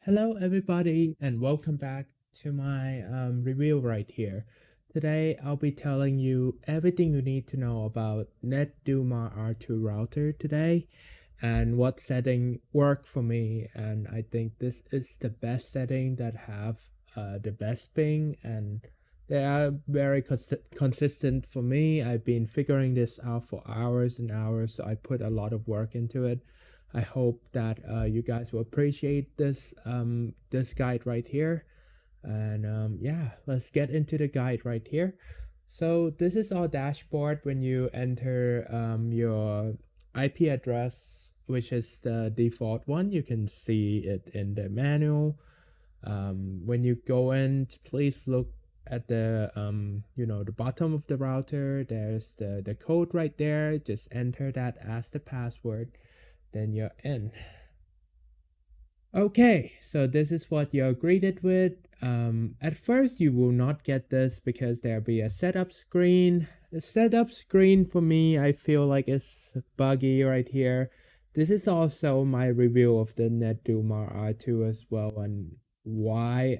Hello, everybody, and welcome back to my review right here. Today, I'll be telling you everything you need to know about NetDuma R2 router today and what setting worked for me. And I think this is the best setting that have the best ping, and they are very consistent for me. I've been figuring this out for hours and hours, so I put a lot of work into it. I hope that you guys will appreciate this guide right here. And yeah, let's get into the guide right here. So this is our dashboard when you enter your IP address, which is the default one. You can see it in the manual. When you go in, please look at the the bottom of the router. There's the code right there. Just enter that as the password, then you're in. Okay, so this is what you're greeted with. At first, you will not get this because there'll be a setup screen. The setup screen for me, I feel like it's buggy right here. This is also my review of the NetDuma R2 as well, and why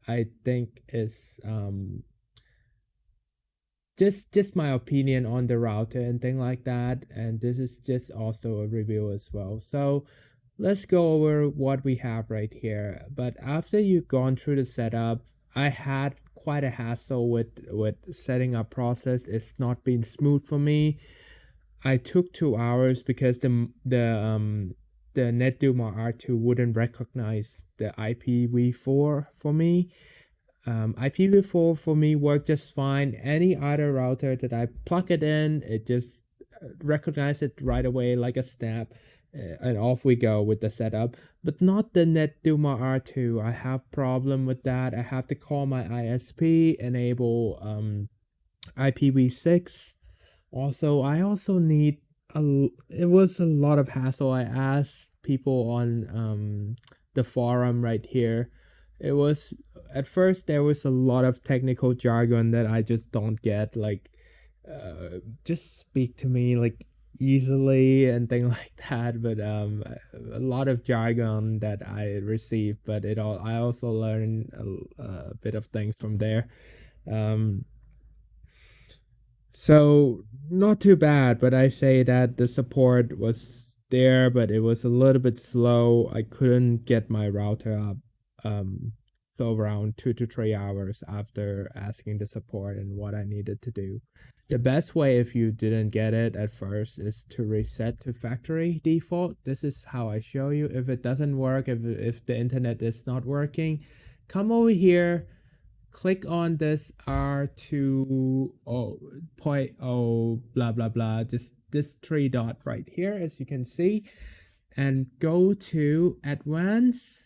I think is just my opinion on the router and thing like that. And this is just also a review as well. So let's go over what we have right here. But after you've gone through the setup, I had quite a hassle with setting up process. It's not been smooth for me. I took 2 hours because the NetDuma R2 wouldn't recognize the IPv4 for me. IPv4 for me worked just fine. Any other router that I plug it in, it just recognizes it right away like a snap, and off we go with the setup. But not the NetDuma R2. I have problem with that. I have to call my ISP, enable IPv6. Also, I also need it was a lot of hassle. I asked people on the forum right here. It was at first there was a lot of technical jargon that I just don't get. Like, just speak to me like easily and thing like that. But a lot of jargon that I received. But I also learned a bit of things from there. Um, so not too bad, but I say that the support was there, but it was a little bit slow. I couldn't get my router up. Um, so around 2 to 3 hours after asking the support and what I needed to do. The best way if you didn't get it at first is to reset to factory default. This is how I show you. If it doesn't work, if the internet is not working, come over here, click on this R2.0 blah blah blah, just this three dot right here as you can see, and go to advanced.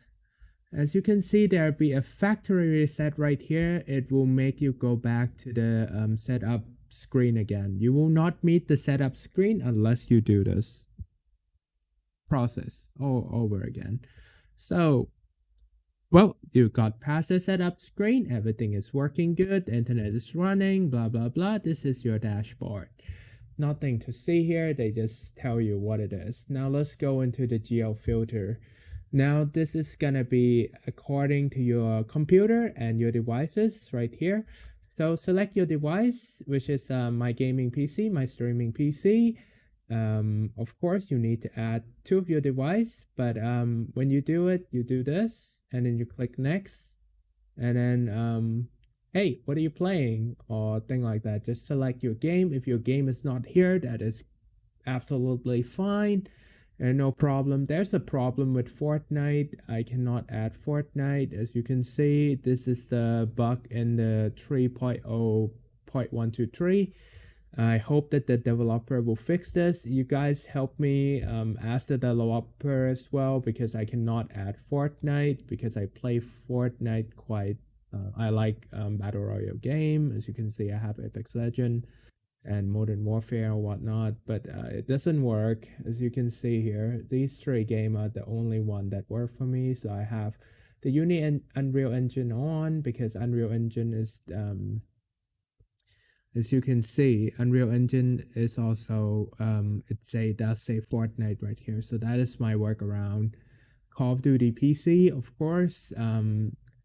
As you can see, there'll be a factory reset right here. It will make you go back to the setup screen again. You will not meet the setup screen unless you do this process all over again. So well, you got past the setup screen, everything is working good, the internet is running, blah blah blah. This is your dashboard. Nothing to see here, they just tell you what it is. Now let's go into the Geo-filter. Now this is gonna be according to your computer and your devices right here. So select your device, which is my gaming PC, my streaming PC. Of course, you need to add two of your device, but when you do it, you do this, and then you click next, and then hey, what are you playing, or thing like that. Just select your game. If your game is not here, that is absolutely fine and no problem. There's a problem with Fortnite. I cannot add Fortnite. As you can see, this is the bug in the 3.0.123. I hope that the developer will fix this. You guys help me ask the developer as well, because I cannot add Fortnite because I play Fortnite quite. I like battle royale game. As you can see, I have Apex Legend and Modern Warfare or whatnot, but it doesn't work. As you can see here, these three games are the only one that work for me. So I have the Unity and Unreal Engine on, because Unreal Engine is as you can see, Unreal Engine is also does say Fortnite right here. So that is my workaround. Call of Duty PC, of course.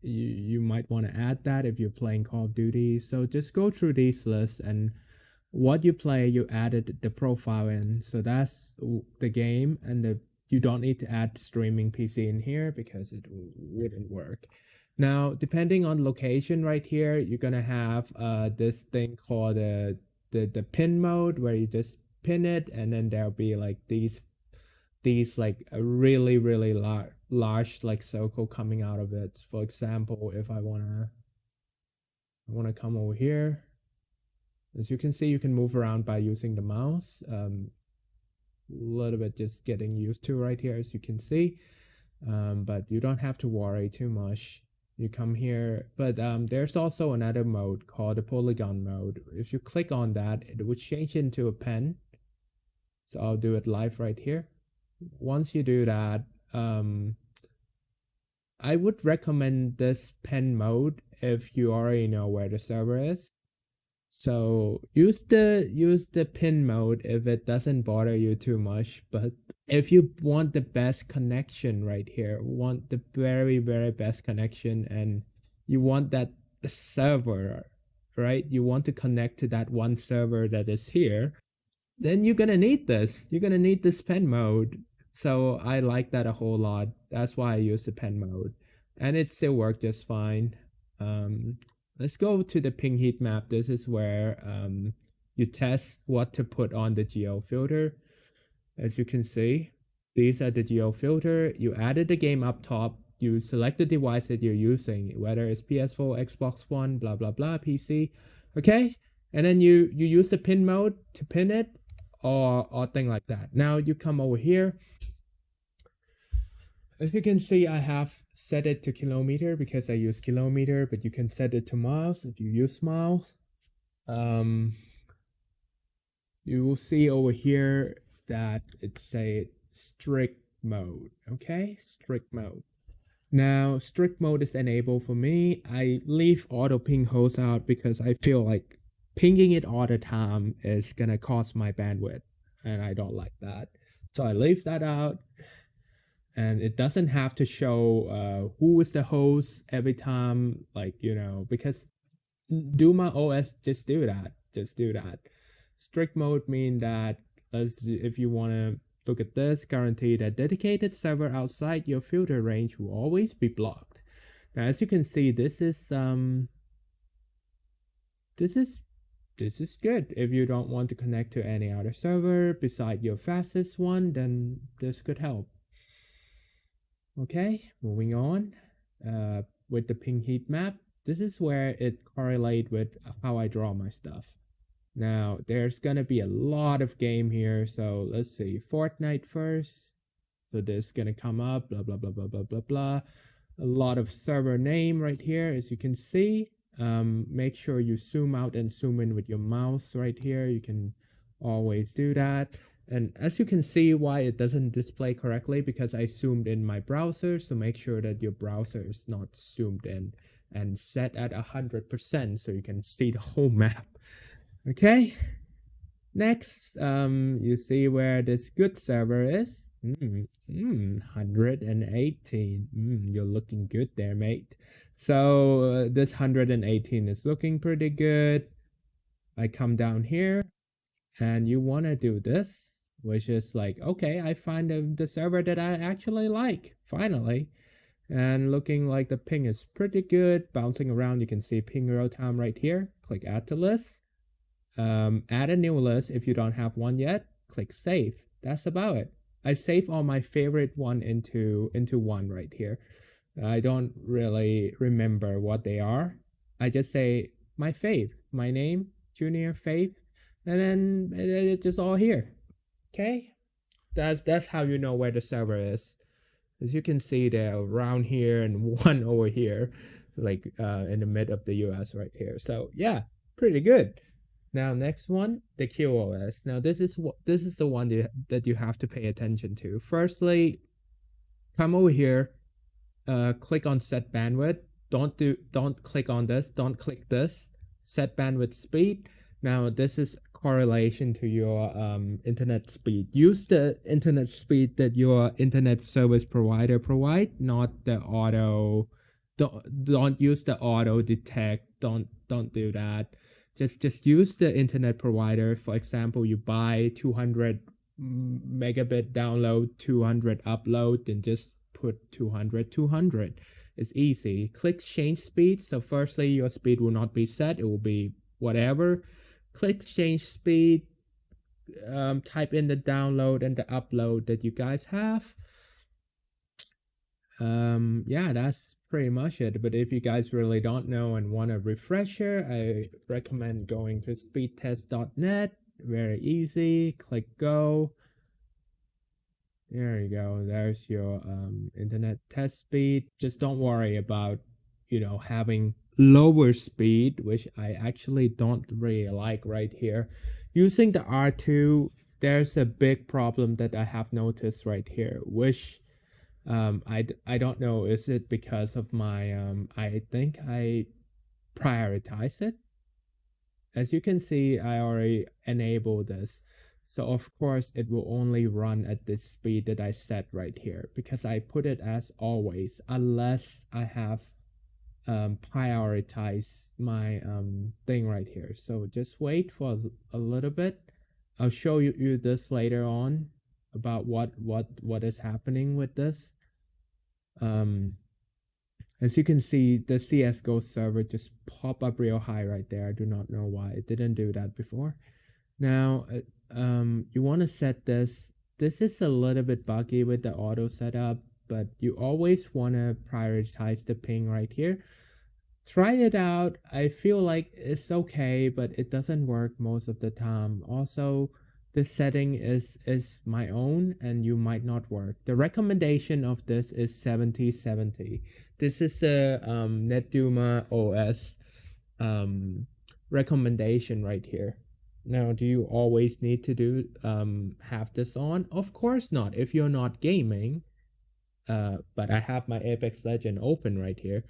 You might want to add that if you're playing Call of Duty. So just go through these lists, and what you play, you added the profile in. So that's the game, and you don't need to add streaming PC in here because it wouldn't work. Now, depending on location right here, you're gonna have this thing called the pin mode, where you just pin it, and then there'll be like these like a really large like circle coming out of it. For example, if I wanna come over here, as you can see, you can move around by using the mouse. A little bit just getting used to right here, as you can see, but you don't have to worry too much. You come here, but there's also another mode called the polygon mode. If you click on that, it would change into a pen. So I'll do it live right here. Once you do that, I would recommend this pen mode if you already know where the server is. So use the pin mode if it doesn't bother you too much. But if you want the best connection right here, want the very best connection, and you want that server, right? You want to connect to that one server that is here, then you're gonna need this. You're gonna need this pen mode. So I like that a whole lot. That's why I use the pen mode, and it still worked just fine. Let's go to the ping heat map. This is where you test what to put on the Geo-filter. As you can see, these are the Geo-filter. You added the game up top. You select the device that you're using, whether it's PS4, Xbox One, blah blah blah, PC. Okay, and then you use the pin mode to pin it, or thing like that. Now you come over here. As you can see, I have set it to kilometer because I use kilometer, but you can set it to miles if you use miles. You will see over here that it's a strict mode. Okay, strict mode. Now, strict mode is enabled for me. I leave auto ping host out because I feel like pinging it all the time is gonna cost my bandwidth, and I don't like that. So I leave that out. And it doesn't have to show who is the host every time, like, because DUMA OS just do that. Strict mode mean that if you want to look at this, guarantee that dedicated server outside your filter range will always be blocked. Now, as you can see, this is good. If you don't want to connect to any other server beside your fastest one, then this could help. Okay, moving on with the ping heat map. This is where it correlates with how I draw my stuff. Now, there's gonna be a lot of game here. So let's see, Fortnite first. So this is gonna come up, blah, blah, blah, blah, blah, blah, blah. A lot of server name right here, as you can see. Make sure you zoom out and zoom in with your mouse right here. You can always do that. And as you can see, why it doesn't display correctly, because I zoomed in my browser. So make sure that your browser is not zoomed in and set at 100% so you can see the whole map. Okay. Next, you see where this good server is. 118. You're looking good there, mate. So this 118 is looking pretty good. I come down here, and you want to do this, which is like, okay, I find the server that I actually like, finally. And looking like the ping is pretty good, bouncing around. You can see ping real time right here. Click add to list. Add a new list if you don't have one yet. Click save. That's about it. I save all my favorite one into one right here. I don't really remember what they are. I just say my fave, my name, Junior Fave, and then it's just all here. Okay, that's how you know where the server is. As you can see, they're around here and one over here, like in the mid of the US right here. So yeah, pretty good. Now next one, the QoS. Now this is the one that you have to pay attention to. Firstly, come over here, click on set bandwidth. Don't click on this. Don't click this. Set bandwidth speed. Now this is correlation to your internet speed. Use the internet speed that your internet service provider provide, not the auto. Don't use the auto detect. Don't do that. Just use the internet provider. For example, you buy 200 megabit download, 200 upload, then just put 200. It's easy. Click change speed. So firstly, your speed will not be set. It will be whatever. Click change speed. Type in the download and the upload that you guys have. Yeah, that's pretty much it. But if you guys really don't know and want a refresher, I recommend going to speedtest.net. Very easy. Click go. There you go. There's your internet test speed. Just don't worry about, having lower speed, which I actually don't really like right here. Using the R2, there's a big problem that I have noticed right here, which I don't know. Is it because of my I think I prioritize it. As you can see, I already enabled this. So of course it will only run at this speed that I set right here because I put it as always unless I have prioritize my thing right here. So just wait for a little bit. I'll show you this later on about what is happening with this. As you can see, the CSGO server just pop up real high right there. I do not know why it didn't do that before. Now, you want to set this. This is a little bit buggy with the auto setup, but you always want to prioritize the ping right here. Try it out. I feel like it's okay, but it doesn't work most of the time. Also, this setting is my own and you might not work. The recommendation of this is 70/70. This is the NetDuma OS recommendation right here. Now, do you always need to have this on? Of course not. If you're not gaming, but I have my Apex Legend open right here.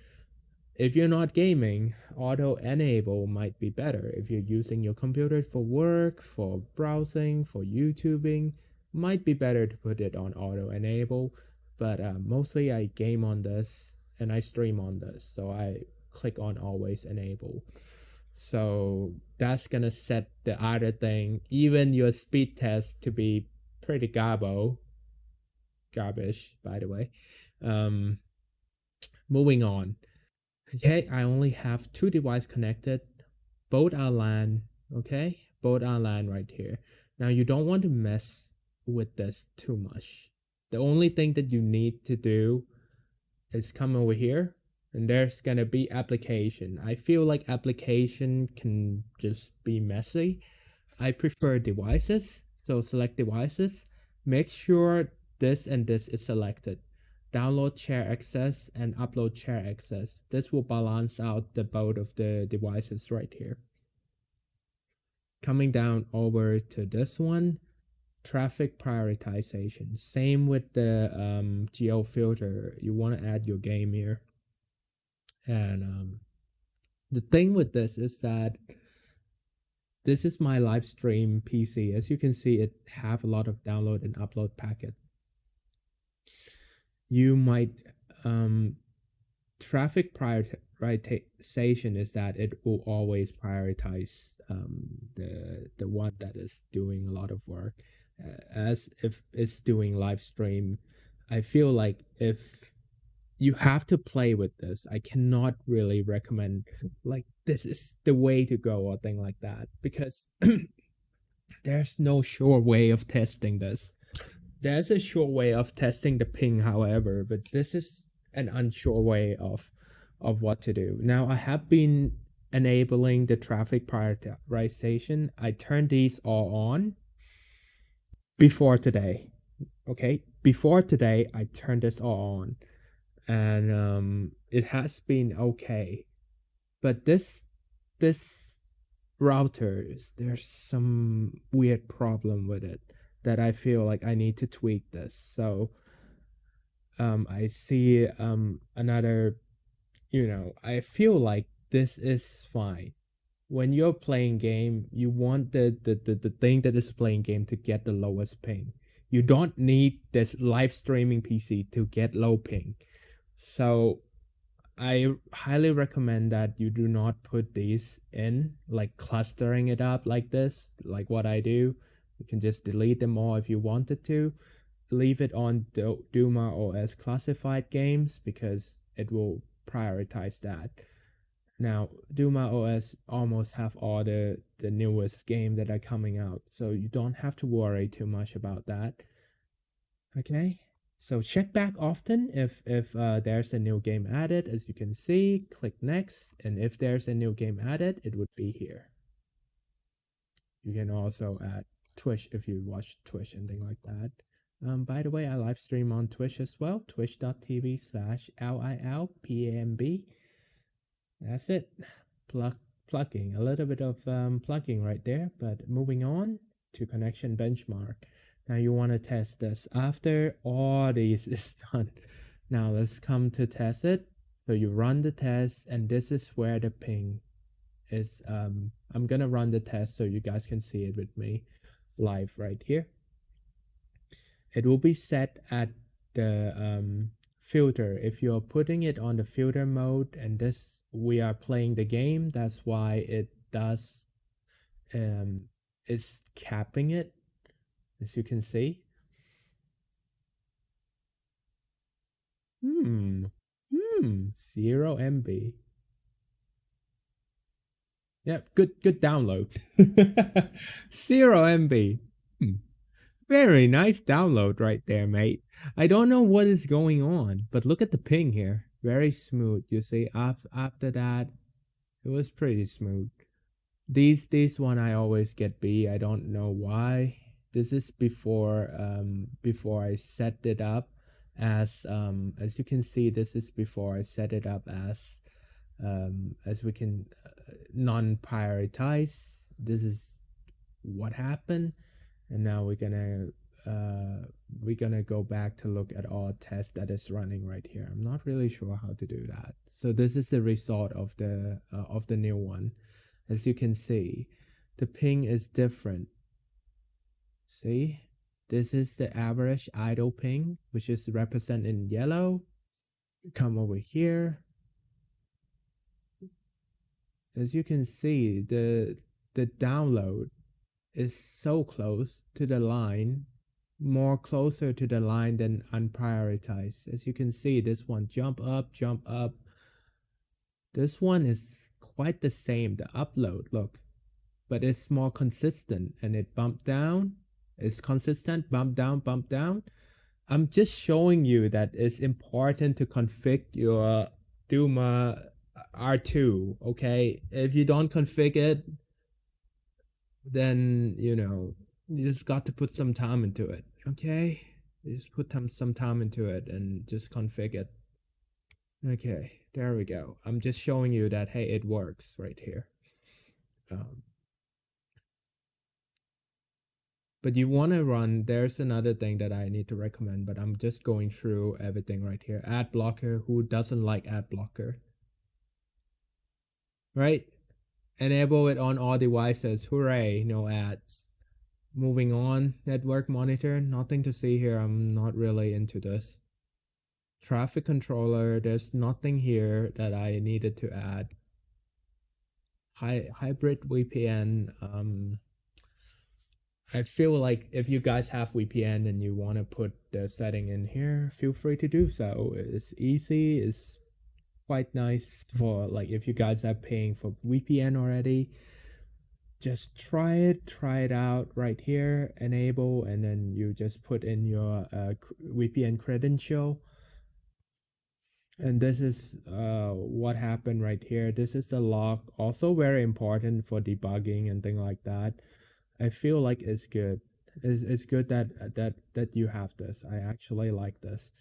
If you're not gaming, auto enable might be better. If you're using your computer for work, for browsing, for YouTubing, might be better to put it on auto enable. But mostly I game on this and I stream on this, so I click on always enable. So that's gonna set the other thing, even your speed test, to be pretty garbage, by the way. Moving on. Okay, I only have two devices connected. Both are LAN, okay? Both are LAN right here. Now you don't want to mess with this too much. The only thing that you need to do is come over here and there's gonna be application. I feel like application can just be messy. I prefer devices, so select devices. Make sure this and this is selected. Download share access and upload share access. This will balance out the both of the devices right here. Coming down over to this one, traffic prioritization. Same with the Geo-filter. You want to add your game here. And the thing with this is that this is my live stream PC. As you can see, it have a lot of download and upload packet. You might traffic prioritization is that it will always prioritize the one that is doing a lot of work. As if it's doing live stream, I feel like if you have to play with this, I cannot really recommend like this is the way to go or thing like that, because there's no sure way of testing this. There's a sure way of testing the ping, however, but this is an unsure way of what to do. Now I have been enabling the traffic prioritization. I turned these all on before today. Okay, before today I turned this all on, and it has been okay. But this router, there's some weird problem with it that I feel like I need to tweak this. So I see another, I feel like this is fine. when you're playing game, you want the thing that is playing game to get the lowest ping. You don't need this live streaming PC to get low ping. So I highly recommend that you do not put these in, like clustering it up like this, like what I do. You can just delete them all if you wanted to. Leave it on Duma OS classified games because it will prioritize that. Now, Duma OS almost have all the newest game that are coming out, so you don't have to worry too much about that. Okay, so check back often if there's a new game added. As you can see, click next, and if there's a new game added, it would be here. You can also add Twitch if you watch Twitch and things like that. By the way, I live stream on Twitch as well, twitch.tv/LILPAMB. That's it. Plugging. A little bit of plugging right there, but moving on to connection benchmark. Now you want to test this. After all these is done, now let's come to test it. So you run the test, and this is where the ping is. I'm gonna run the test so you guys can see it with me live right here. It will be set at the filter. If you're putting it on the filter mode, and this we are playing the game, that's why it does is capping it, as you can see. 0 MB. Yep, good download. 0 MB. Very nice download right there, mate. I don't know what is going on, but look at the ping here. Very smooth. You see, after that, it was pretty smooth. These one I always get B. I don't know why. This is before I set it up as you can see. This is before I set it up as we can non-prioritize. This is what happened. And now we're gonna go back to look at all tests that is running right here. I'm not really sure how to do that. So this is the result of the new one. As you can see, the ping is different. See, this is the average idle ping, which is represented in yellow. Come over here. As you can see, the download is so close to the line, more closer to the line than unprioritized. As you can see, this one jump up. This one is quite the same, the upload, look, but it's more consistent, and it bumped down. It's consistent, bump down. I'm just showing you that it's important to configure your Duma R2, okay? If you don't configure it, then you just got to put some time into it. Okay, you just put some time into it and just configure it. Okay, there we go. I'm just showing you that, hey, it works right here. But you want to run, there's another thing that I need to recommend, but I'm just going through everything right here. Ad blocker. Who doesn't like ad blocker, right? Enable it on all devices. Hooray, no ads. Moving on, network monitor, nothing to see here. I'm not really into this. Traffic controller, there's nothing here that I needed to add. Hybrid VPN, I feel like if you guys have VPN and you want to put the setting in here, feel free to do so. It's easy, it's quite nice for, like, if you guys are paying for VPN already, just try it out right here, enable, and then you just put in your VPN credential. And this is what happened right here. This is the log, also very important for debugging and things like that. I feel like it's good. It's good that you have this. I actually like this.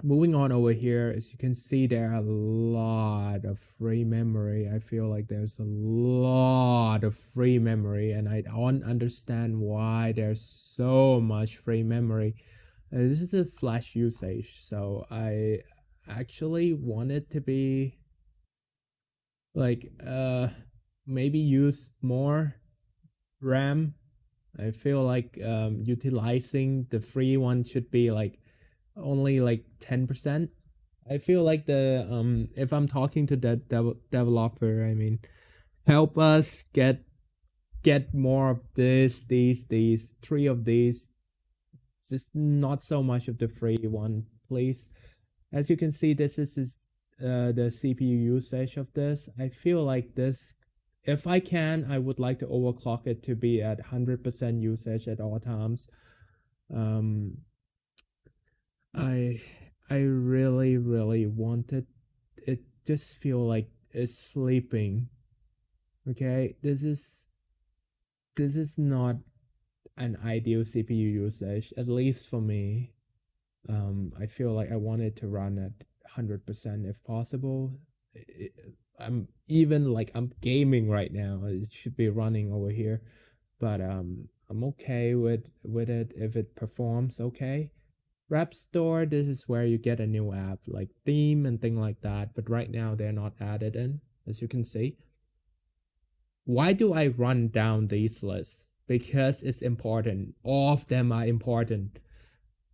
Moving on over here, as you can see, there are a lot of free memory. I feel like there's a lot of free memory, and I don't understand why there's so much free memory. This is the flash usage, so I actually want it to be like maybe use more RAM. I feel like utilizing the free one should be like only like 10%. I feel like the if I'm talking to the developer, I mean, help us get more of these three of these, just not so much of the free one, please. As you can see, this is the CPU usage of this. I feel like this, if I can, I would like to overclock it to be at 100% usage at all times. um I I really wanted it, just feel like it's sleeping. Okay, this is not an ideal CPU usage, at least for me. I feel like I want it to run at 100% if possible. It, I'm even like I'm gaming right now. It should be running over here, but I'm okay with it if it performs okay. Rap Store, this is where you get a new app like theme and thing like that, but right now they're not added in, as you can see. Why do I run down these lists? Because it's important. All of them are important.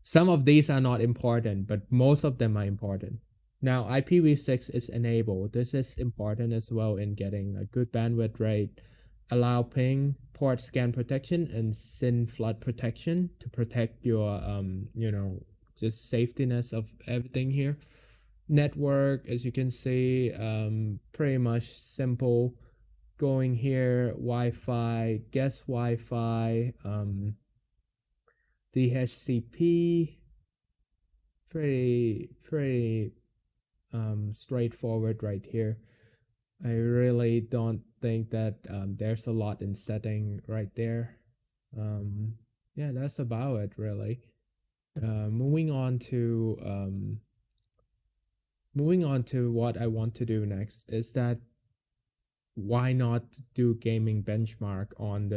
Some of these are not important, but most of them are important. Now, IPv6 is enabled. This is important as well in getting a good bandwidth rate, allow ping, port scan protection, and SYN flood protection to protect your, just safetiness of everything here. Network, as you can see, pretty much simple. Going here, Wi-Fi, guest Wi-Fi, DHCP, pretty straightforward right here. I really don't think that there's a lot in setting right there. um yeah, that's about it really. Moving on to what I want to do next is that, why not do gaming benchmark on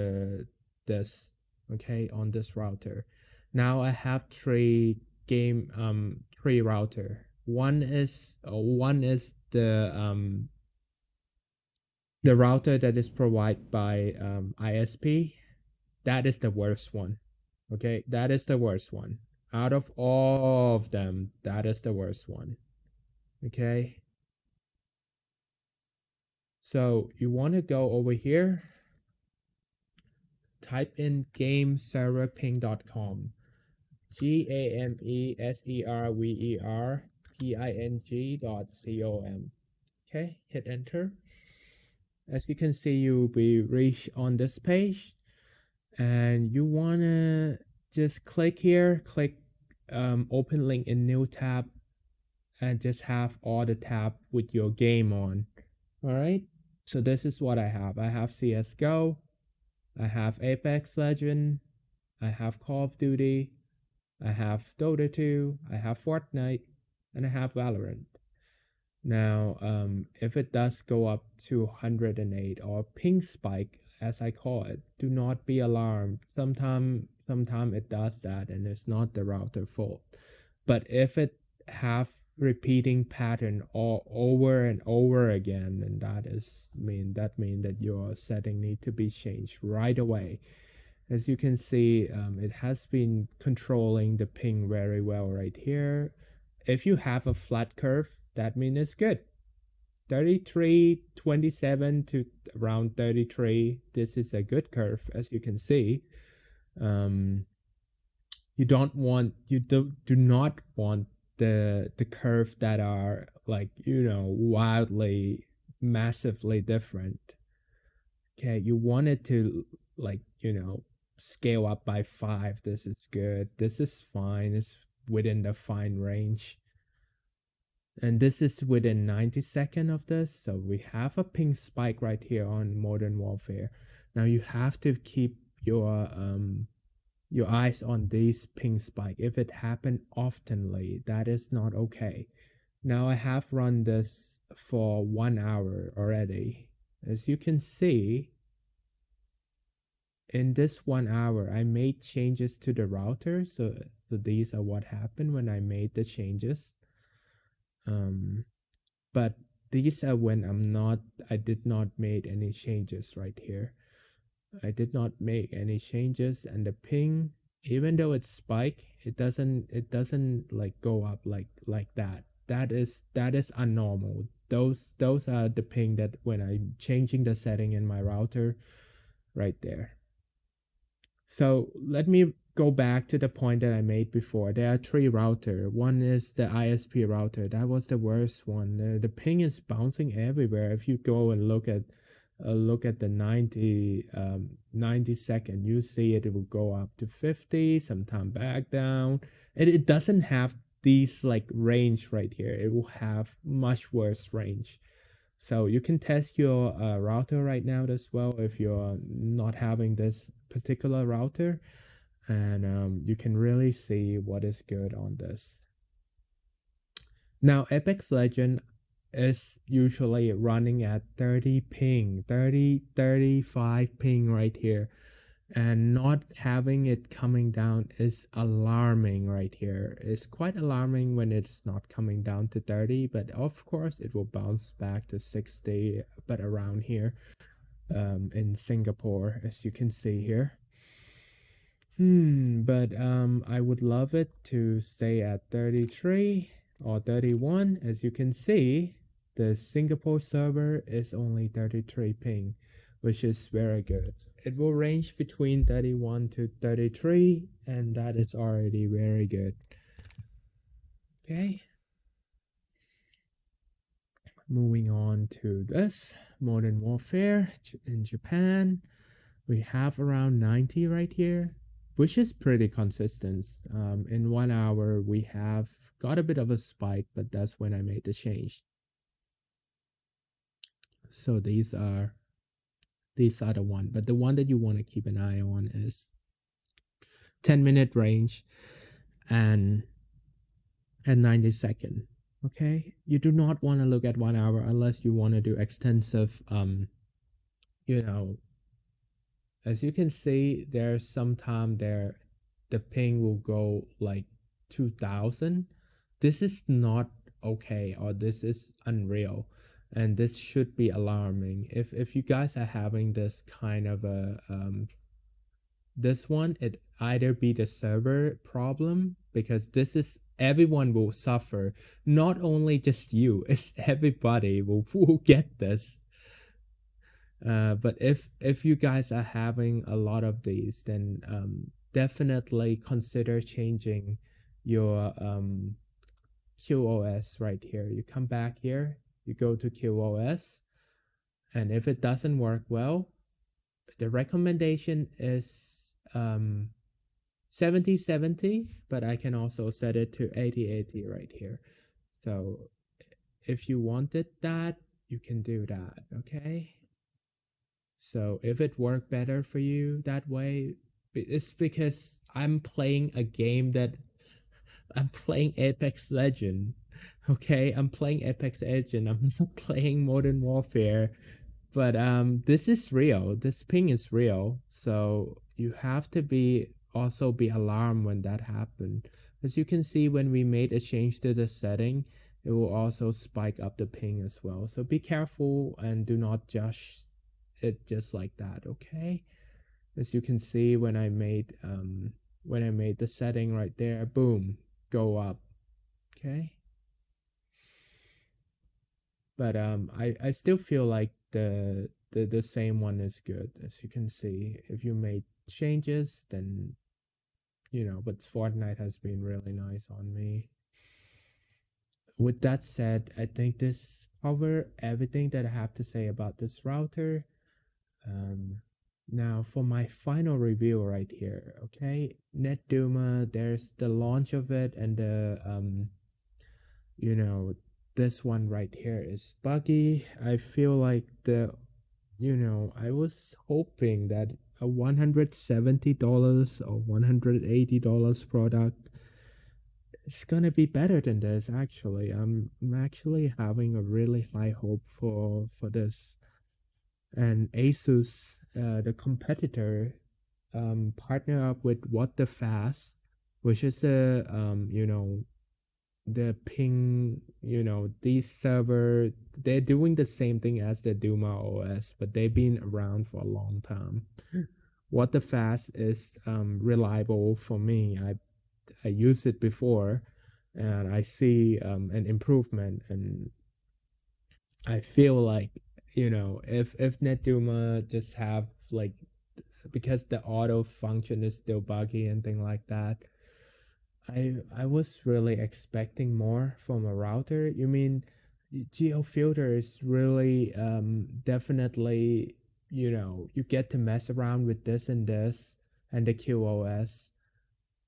this, okay, on this router. Now I have three router. One is the router that is provided by ISP. That is the worst one. Okay, that is the worst one out of all of them. That is the worst one. Okay, so you want to go over here, type in gameserverping.com. GAMESERVERPING.com. Okay, hit enter. As you can see, you'll be reached on this page, and you wanna just click here, click open link in new tab, and just have all the tab with your game on. All right. So this is what I have. I have CS:GO, I have Apex Legend, I have Call of Duty, I have Dota 2, I have Fortnite, and I have Valorant. Now, if it does go up to 108 or ping spike, as I call it, do not be alarmed. Sometime it does that, and it's not the router fault. But if it have repeating pattern all over and over again, then that mean that your setting need to be changed right away. As you can see, it has been controlling the ping very well right here. If you have a flat curve, that means it's good. 3327 to around 33, this is a good curve, as you can see. You do not want the curve that are like, wildly massively different. Okay, you want it to, like, scale up by 5. This is good, this is fine, it's within the fine range, and this is within 90 seconds of this. So we have a ping spike right here on Modern Warfare. Now you have to keep your eyes on this ping spike. If it happen oftenly, that is not okay. Now I have run this for 1 hour already. As you can see, in this 1 hour, I made changes to the router. So these are what happened when I made the changes. But these are when I did not make any changes right here. I did not make any changes, and the ping, even though it's spike, it doesn't like go up like that. That is unnormal. Those are the ping that when I'm changing the setting in my router right there. So let me go back to the point that I made before. There are three router. One is the ISP router. That was the worst one. The ping is bouncing everywhere. If you go and look at the 90 second, you see it will go up to 50, sometime back down. And it doesn't have these like range right here. It will have much worse range. So you can test your router right now as well if you're not having this particular router, and you can really see what is good on this. Now, Apex Legend is usually running at 30 ping, 35 ping right here. And not having it coming down is alarming right here. It's quite alarming when it's not coming down to 30, but of course it will bounce back to 60, but around here in Singapore, as you can see here. But I would love it to stay at 33 or 31. As you can see, the Singapore server is only 33 ping, which is very good. It will range between 31 to 33, and that is already very good. Okay. Moving on to this Modern Warfare in Japan. We have around 90 right here, which is pretty consistent. In 1 hour, we have got a bit of a spike, but that's when I made the change. So these are the one, but the one that you want to keep an eye on is 10-minute range and 90 second. Okay, you do not want to look at 1 hour unless you want to do extensive you know, as you can see, there's sometime there the ping will go like 2000. This is not okay, or this is unreal, and this should be alarming. If you guys are having this kind of a this one, it either be the server problem, because this is everyone will suffer, not only just you, it's everybody will get this. But if you guys are having a lot of these, then definitely consider changing your QoS right here. You come back here, you go to QoS, and if it doesn't work well, the recommendation is 70/70, but I can also set it to 80/80 right here. So if you wanted that, you can do that. Okay. So if it worked better for you that way, it's because I'm playing a game that I'm playing Apex Legend. Okay, I'm playing Apex Legend. I'm not playing Modern Warfare. But this is real. This ping is real. So you have to also be alarmed when that happened. As you can see, when we made a change to the setting, it will also spike up the ping as well. So be careful and do not judge it just like that, okay? As you can see, when I made the setting right there, boom, go up. Okay. But I still feel like the same one is good. As you can see, if you made changes, then but Fortnite has been really nice on me. With that said, I think this cover everything that I have to say about this router. Now for my final review right here, okay, NetDuma, there's the launch of it, and the this one right here is buggy. I feel like I was hoping that a $170 or $180 product is gonna be better than this. Actually, I'm actually having a really high hope for this. And Asus, the competitor, partner up with What the Fast, which is a the ping, these server, they're doing the same thing as the Duma OS, but they've been around for a long time. What the fast is reliable for me. I used it before, and I see an improvement, and I feel like, if NetDuma just have like, because the auto function is still buggy and thing like that, I was really expecting more from a router. You mean Geo-filter is really definitely, you get to mess around with this and the QoS.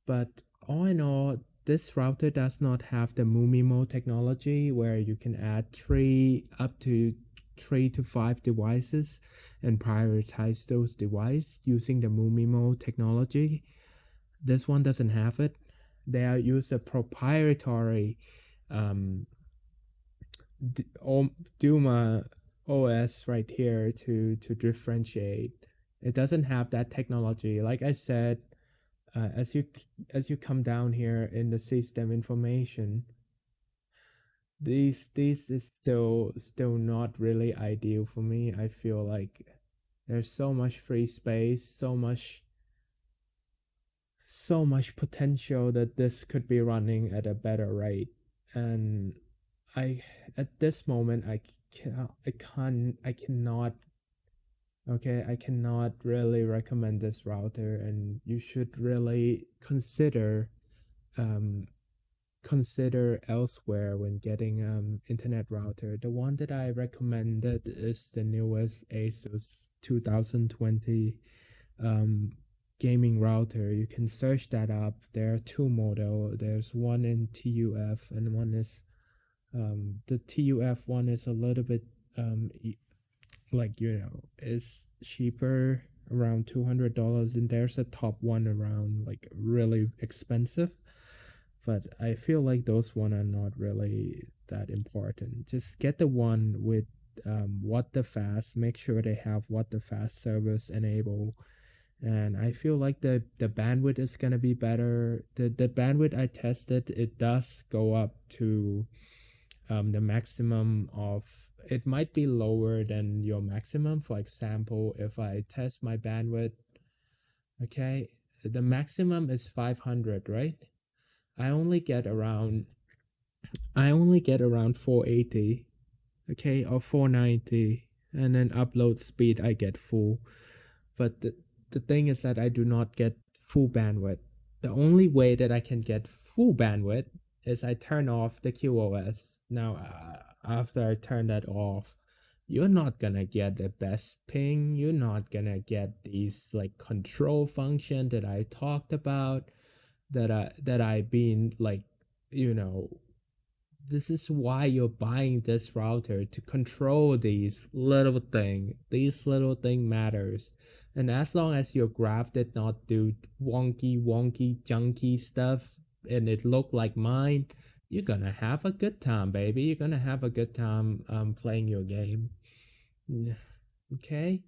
But all in all, this router does not have the Mu-Mimo technology where you can add up to 3 to 5 devices and prioritize those devices using the Mu-Mimo technology. This one doesn't have it. They are use a proprietary um, Duma OS right here to differentiate. It doesn't have that technology. Like I said, as you come down here in the system information, these is still not really ideal for me. I feel like there's so much free space, so much potential that this could be running at a better rate. And I at this moment I cannot, okay, I cannot really recommend this router, and you should really um consider elsewhere when getting internet router. The one that I recommended is the newest Asus 2020 um gaming router. You can search that up. There are two model. There's one in TUF and one is the TUF one is a little bit like, is cheaper, around $200, and there's a top one around like really expensive. But I feel like those one are not really that important. Just get the one with what the fast. Make sure they have what the fast service enable, and I feel like the bandwidth is gonna be better. The bandwidth I tested, it does go up to the maximum of, it might be lower than your maximum. For example, if I test my bandwidth, okay, the maximum is 500, right? I only get around I only get around 480, okay, or 490, and then upload speed I get full. But the thing is that I do not get full bandwidth. The only way that I can get full bandwidth is I turn off the QoS. Now, after I turn that off, you're not gonna get the best ping. You're not gonna get these like control function that I talked about, that I been like, you know this is why you're buying this router, to control these little thing matters. And as long as your graph did not do wonky junky stuff and it looked like mine, you're gonna have a good time, baby. You're gonna have a good time playing your game. Okay,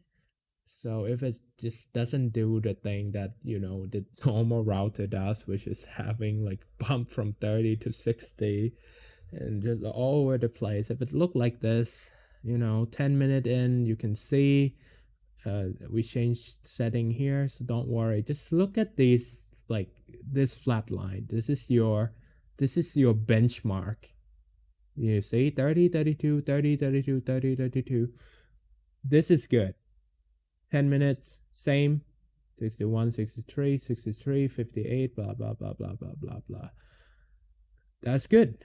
so if it just doesn't do the thing that the normal router does, which is having like bump from 30 to 60 and just all over the place. If it looked like this, 10 minute in, you can see we changed setting here, so don't worry. Just look at these, like this flat line. This is your benchmark. You see 30, 32, 30, 32, 30, 32. This is good. 10 minutes, same. 61, 63, 63, 58, blah, blah, blah, blah, blah, blah, blah. That's good.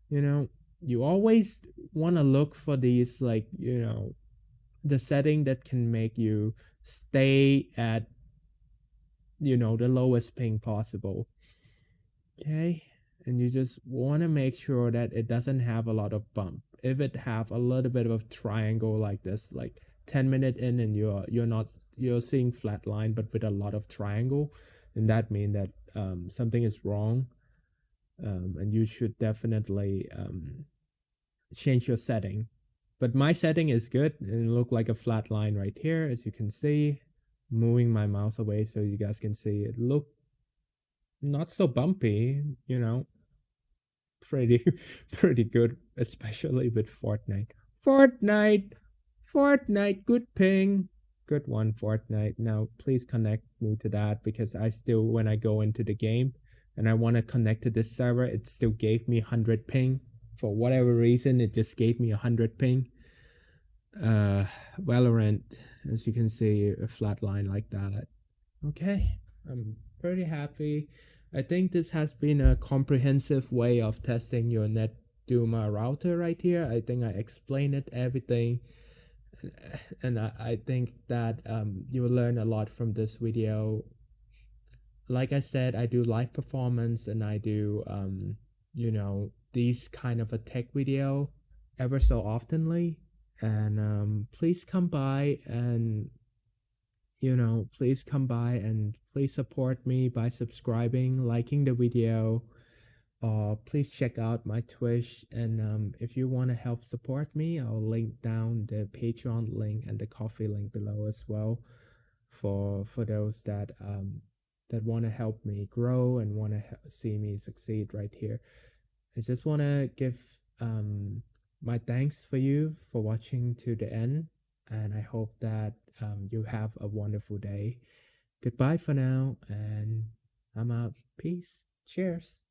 You always want to look for these, like, the setting that can make you stay at, the lowest ping possible. Okay. And you just want to make sure that it doesn't have a lot of bump. If it have a little bit of a triangle like this, like 10 minute in and you're seeing flat line but with a lot of triangle, then that means that something is wrong. And you should definitely change your setting. But my setting is good, and it look like a flat line right here, as you can see. Moving my mouse away so you guys can see it look not so bumpy. pretty pretty good, especially with Fortnite. Fortnite, good ping. Good one, Fortnite. Now please connect me to that, because I still, when I go into the game and I want to connect to this server, it still gave me 100 ping. For whatever reason, it just gave me 100 ping. Valorant, as you can see, a flat line like that. Okay, I'm pretty happy. I think this has been a comprehensive way of testing your NetDuma router right here. I think I explained it everything, and I think that you will learn a lot from this video. Like I said, I do live performance, and I do these kind of a tech video ever so oftenly. And please come by and please come by and please support me by subscribing, liking the video, or please check out my Twitch. And if you want to help support me, I'll link down the Patreon link and the coffee link below as well, for those that want to help me grow and want to see me succeed right here. I just want to give my thanks for you for watching to the end, and I hope that you have a wonderful day. Goodbye for now, and I'm out. Peace. Cheers.